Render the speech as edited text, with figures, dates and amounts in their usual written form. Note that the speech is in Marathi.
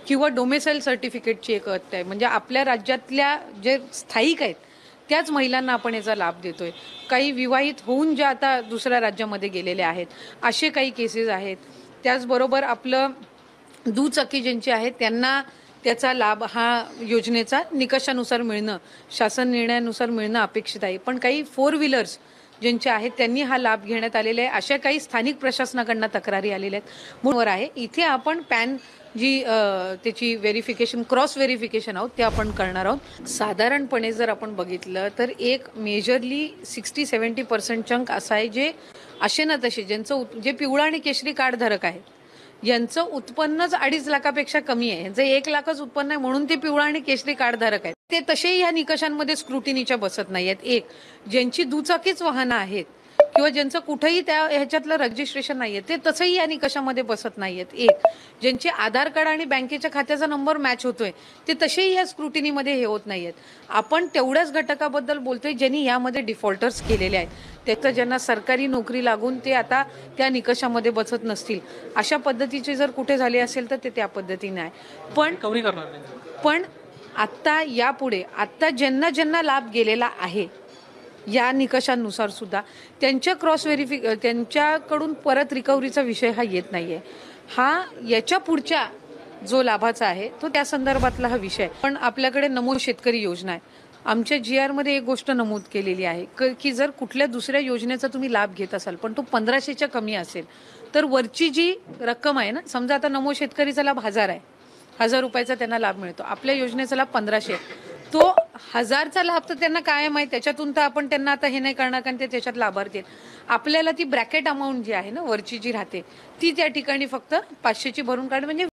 किंवा डोमेसाईल सर्टिफिकेटची एक अट आहे. म्हणजे आपल्या राज्यातल्या जे स्थायिक आहेत त्याच महिलांना आपण याचा लाभ देतोय. काही विवाहित होऊन ज्या आता दुसऱ्या राज्यामध्ये गेलेल्या आहेत, असे काही केसेस आहेत. त्याचबरोबर आपलं दुचाकी ज्यांची आहेत त्यांना त्याचा लाभ हा योजनेचा निकषानुसार मिळणं, शासन निर्णयानुसार मिळणं अपेक्षित आहे. पण काही फोर व्हीलर्स ज्यांचे आहेत त्यांनी हा लाभ घेण्यात आलेला आहे. अशा काही स्थानिक प्रशासनाकडनं तक्रारी आलेल्या आहेत. म्हणून आहे इथे आपण पॅन जी त्याची व्हेरिफिकेशन, क्रॉस व्हेरिफिकेशन आहोत ते आपण करणार आहोत. साधारणपणे जर आपण बघितलं तर एक मेजरली 60-70% चंक असा आहे जे असे ना तसे ज्यांचं जे पिवळा आणि केशरी कार्ड धारक आहेत यांचं उत्पन्नच 2.5 लाखापेक्षा कमी आहे. यांचं 1 लाखच उत्पन्न आहे म्हणून ते पिवळा आणि केशरी कार्ड धारक आहेत. ते तसेही ह्या निकषांमध्ये स्क्रुटिनीच्या बसत नाही आहेत. एक, ज्यांची दुचाकीच वाहनं आहेत किंवा ज्यांचं कुठेही त्या ह्याच्यातलं रजिस्ट्रेशन नाही आहे ते तसंही या निकषामध्ये बसत नाही आहेत. एक, ज्यांचे आधार कार्ड आणि बँकेच्या खात्याचा नंबर मॅच होतोय ते तसेही या स्क्रुटिनीमध्ये हे होत नाही आहेत. आपण तेवढ्याच घटकाबद्दल बोलतोय ज्यांनी यामध्ये डिफॉल्टर्स केलेले आहेत. त्याचं ज्यांना सरकारी नोकरी लागून ते आता त्या निकषामध्ये बसत नसतील अशा पद्धतीचे जर कुठे झाले असेल तर ते त्या पद्धतीने आहे. पण आत्ता यापुढे आत्ता ज्यांना ज्यांना लाभ गेलेला आहे या निकषांनुसार सुद्धा त्यांच्या त्यांच्याकडून परत रिकव्हरीचा विषय हा येत नाही आहे. हा याच्या पुढच्या जो लाभाचा आहे तो त्या संदर्भातला हा विषय. पण आपल्याकडे नमो शेतकरी योजना आहे. आमच्या GRमध्ये एक गोष्ट नमूद केलेली आहे की जर कुठल्या दुसऱ्या योजनेचा तुम्ही लाभ घेत असाल पण तो 1500च्या कमी असेल तर वरची जी रक्कम आहे ना, समजा आता नमो शेतकरीचा लाभ 1000 आहे, 1000 रुपयाचा त्यांना लाभ मिळतो. आपल्या योजनेचा लाभ 1500, तो 1000चा लाभ तर त्यांना कायम आहे. त्याच्यातून तर आपण त्यांना आता हे नाही करणार कारण ते त्याच्यात लाभार्थी आहेत. आपल्याला ती ब्रॅकेट अमाऊंट जी आहे ना वरची जी राहते ती त्या ठिकाणी फक्त 500ची भरून काढ म्हणजे